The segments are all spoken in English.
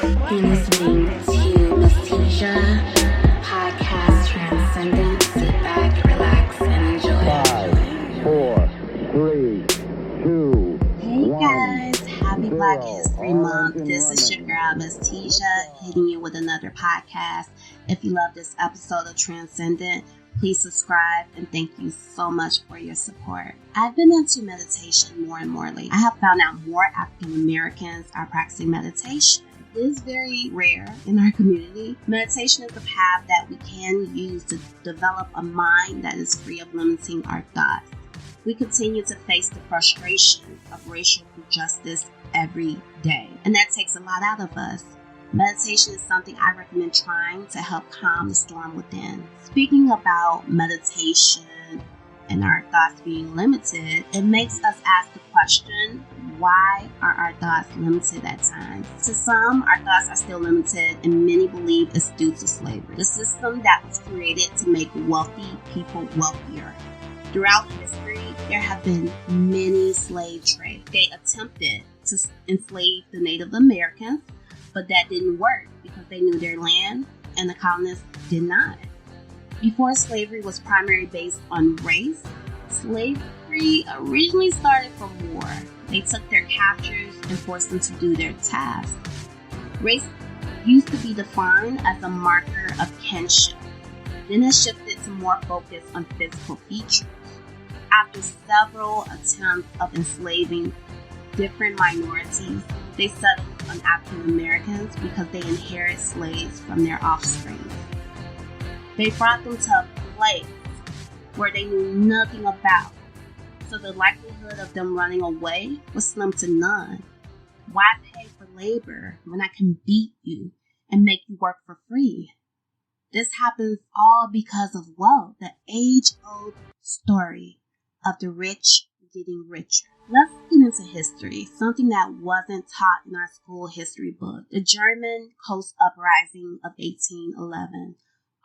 You're listening to Miss Tisha podcast Transcendent. Sit back, relax, and enjoy. 5, 4, 3, 2. Hey guys, happy Black History Month. This is your girl, Miss Tisha, hitting you with another podcast. If you love this episode of Transcendent, please subscribe and thank you so much for your support. I've been into meditation more and more lately. I have found out more African Americans are practicing meditation. It is very rare in our community. Meditation is a path that we can use to develop a mind that is free of limiting our thoughts. We continue to face the frustration of racial injustice every day, and that takes a lot out of us. Meditation is something I recommend trying to help calm the storm within. Speaking about meditation and our thoughts being limited, it makes us ask the question, why are our thoughts limited at times? To some, our thoughts are still limited, and many believe it's due to slavery, the system that was created to make wealthy people wealthier. Throughout history, there have been many slave trades. They attempted to enslave the Native Americans, but that didn't work because they knew their land and the colonists did not. Before slavery was primarily based on race, slavery originally started from war. They took their captors and forced them to do their tasks. Race used to be defined as a marker of kinship. Then it shifted to more focus on physical features. After several attempts of enslaving different minorities, they settled on African Americans because they inherit slaves from their offspring. They brought them to a place where they knew nothing about, so the likelihood of them running away was slim to none. Why pay for labor when I can beat you and make you work for free? This happens all because of wealth, the age-old story of the rich getting richer. Let's get into history, something that wasn't taught in our school history book. The German Coast Uprising of 1811,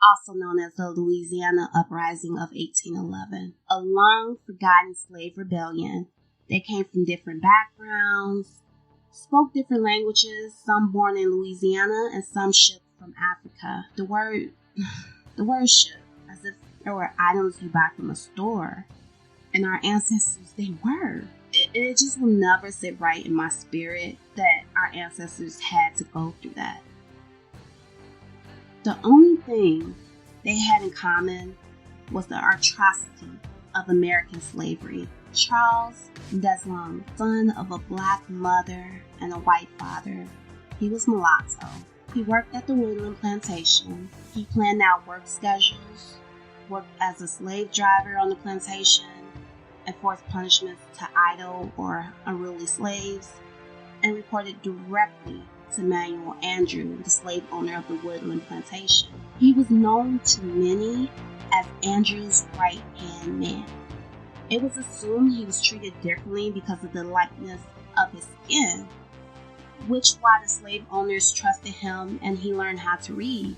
also known as the Louisiana Uprising of 1811. A long-forgotten slave rebellion. They came from different backgrounds, spoke different languages, some born in Louisiana and some shipped from Africa. The word ship, as if there were items you buy from a store. And our ancestors, they were. It just will never sit right in my spirit that our ancestors had to go through that. The only thing they had in common was the atrocity of American slavery. Charles Deslondes, son of a black mother and a white father, he was mulatto. He worked at the woodland plantation. He planned out work schedules, worked as a slave driver on the plantation, enforced punishments to idle or unruly slaves, and reported directly to Manuel Andrew, the slave owner of the woodland plantation. He was known to many as Andrew's right-hand man. It was assumed he was treated differently because of the likeness of his skin, which why the slave owners trusted him and he learned how to read.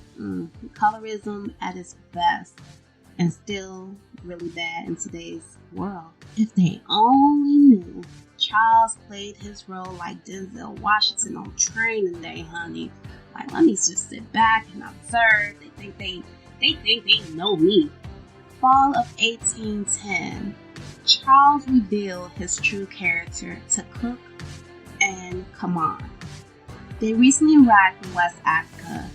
Colorism at its best, and still really bad in today's world. If they only knew Charles played his role like Denzel Washington on Training Day, honey. Like, let me just sit back and observe. They think they know me. Fall of 1810, Charles revealed his true character to Cook and Kaman. They recently arrived from West Africa.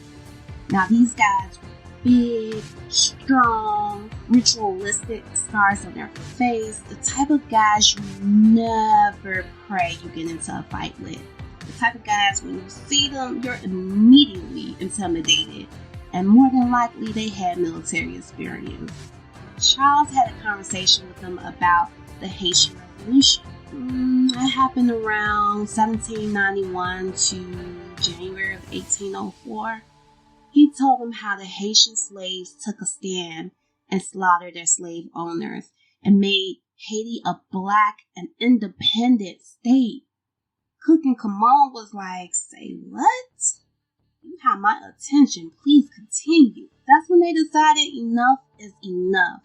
Now these guys were big, strong, ritualistic scars on their face, the type of guys you never pray you get into a fight with. The type of guys, when you see them, you're immediately intimidated, and more than likely they had military experience. Charles had a conversation with them about the Haitian Revolution. It happened around 1791 to January of 1804. He told them how the Haitian slaves took a stand and slaughtered their slave owners and made Haiti a black and independent state. Cook and Kaman was like, say what? You have my attention, please continue. That's when they decided enough is enough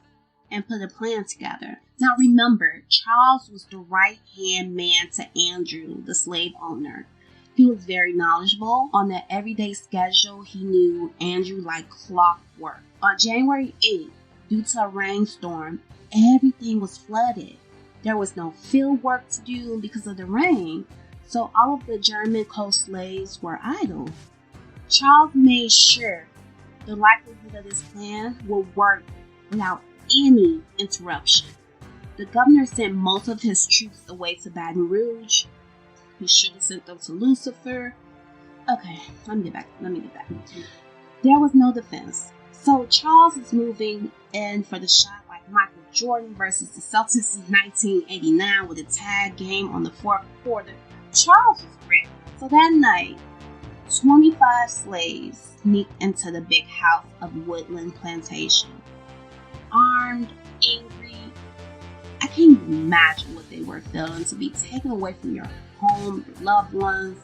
and put a plan together. Now remember, Charles was the right-hand man to Andrew, the slave owner. He was very knowledgeable. On the everyday schedule, he knew Andrew like clockwork. On January 8th, due to a rainstorm, everything was flooded. There was no field work to do because of the rain, so all of the German coast slaves were idle. Charles made sure the likelihood of this plan would work without any interruption. The governor sent most of his troops away to Baton Rouge. He should have sent them to Lucifer. Okay, let me get back. There was no defense. So Charles is moving in for the shot like Michael Jordan versus the Celtics in 1989 with a tag game on the fourth quarter. Charles was ready. So that night, 25 slaves sneaked into the big house of Woodland Plantation. Armed, angry. I can't even imagine what they were feeling, to be taken away from your home, your loved ones.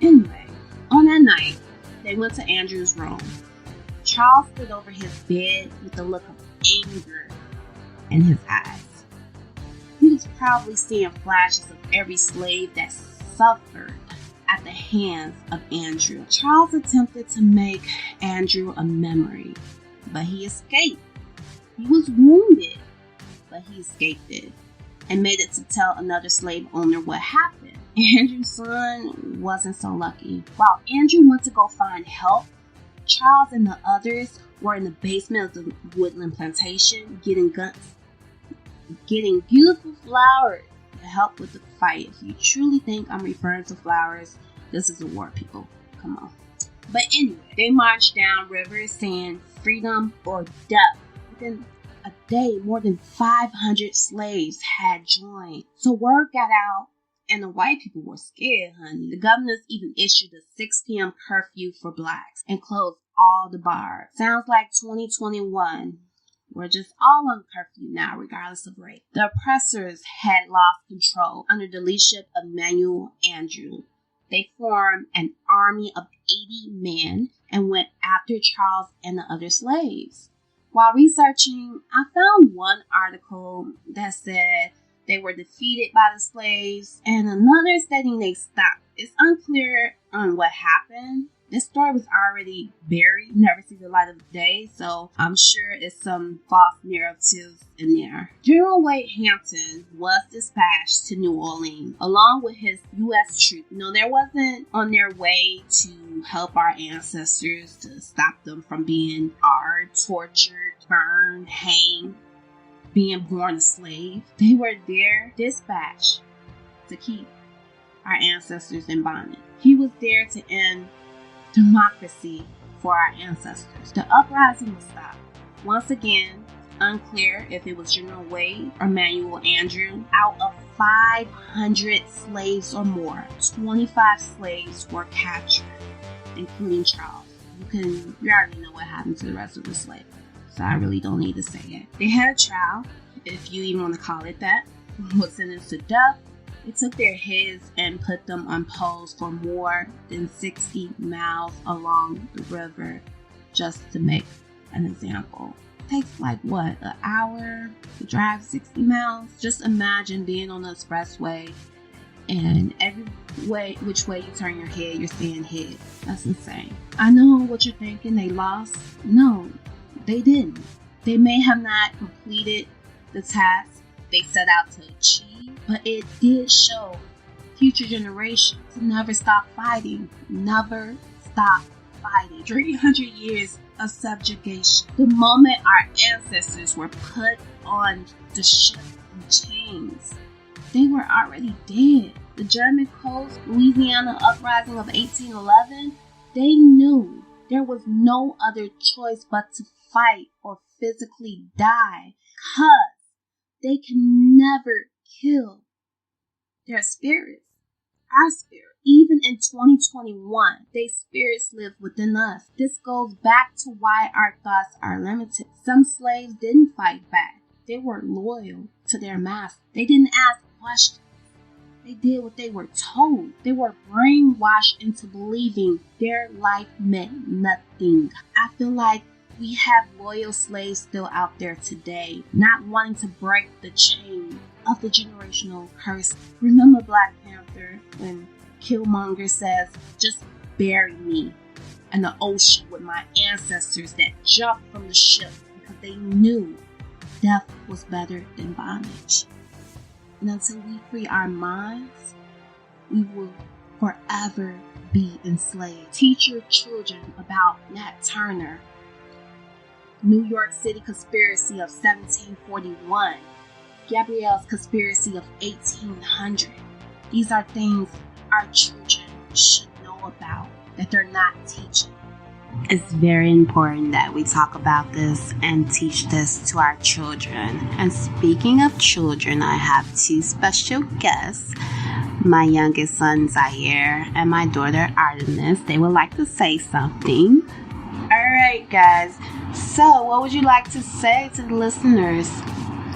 Anyway, on that night, they went to Andrew's room. Charles stood over his bed with a look of anger in his eyes. He was probably seeing flashes of every slave that suffered at the hands of Andrew. Charles attempted to make Andrew a memory, but he escaped. He was wounded, but he escaped it and made it to tell another slave owner what happened. Andrew's son wasn't so lucky. While Andrew went to go find help, Charles and the others were in the basement of the Woodland Plantation getting beautiful flowers to help with the fight. If you truly think I'm referring to flowers, this is a war, people. Come on. But anyway, they marched down river saying freedom or death. Within a day, more than 500 slaves had joined. So word got out, and the white people were scared, honey. The governors even issued a 6 p.m. curfew for blacks and closed all the bars. Sounds like 2021. We're just all on curfew now, regardless of race. The oppressors had lost control under the leadership of Manuel Andrew. They formed an army of 80 men and went after Charles and the other slaves. While researching, I found one article that said they were defeated by the slaves, and another stating they stopped. It's unclear on what happened. This story was already buried, never seen the light of day, so I'm sure it's some false narratives in there. General Wade Hampton was dispatched to New Orleans along with his U.S. troops. They wasn't on their way to help our ancestors, to stop them from being tortured, burned, hanged, being born a slave. They were there dispatched to keep our ancestors in bondage. He was there to end democracy for our ancestors. The uprising was stopped. Once again, unclear if it was General Wade or Manuel Andrew. Out of 500 slaves or more, 25 slaves were captured, including Charles. You already know what happened to the rest of the slaves, so I really don't need to say it. They had a trial, if you even want to call it that, was sentenced to death. They took their heads and put them on poles for more than 60 miles along the river just to make an example. It takes like an hour to drive 60 miles? Just imagine being on the expressway and which way you turn your head, you're seeing head. That's insane. I know what you're thinking, they lost. No, they didn't. They may have not completed the task they set out to achieve, but it did show future generations to never stop fighting. Never stop fighting. 300 years of subjugation. The moment our ancestors were put on the ship in chains, they were already dead. The German Coast Louisiana Uprising of 1811, they knew there was no other choice but to fight or physically die, because they can never kill their spirits, our spirit. Even in 2021, their spirits live within us. This goes back to why our thoughts are limited. Some slaves didn't fight back. They were loyal to their master. They didn't ask questions. They did what they were told. They were brainwashed into believing their life meant nothing. I feel like we have loyal slaves still out there today, not wanting to break the chain of the generational curse. Remember Black Panther, when Killmonger says, just bury me in the ocean with my ancestors that jumped from the ship because they knew death was better than bondage. And until we free our minds, we will forever be enslaved. Teach your children about Nat Turner, New York City conspiracy of 1741, Gabrielle's conspiracy of 1800. These are things our children should know about that they're not teaching. It's very important that we talk about this and teach this to our children. And speaking of children, I have two special guests. My youngest son, Zyaire, and my daughter, Artemis. They would like to say something. All right, guys. So, what would you like to say to the listeners?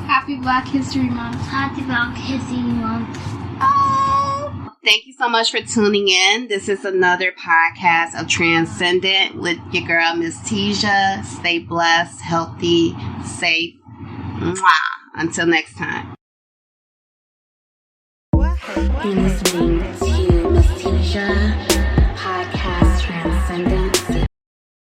Happy Black History Month. Happy Black History Month. Oh, thank you so much for tuning in. This is another podcast of Transcendent with your girl, Miss Tisha. Stay blessed, healthy, safe. Mwah. Until next time. You're listening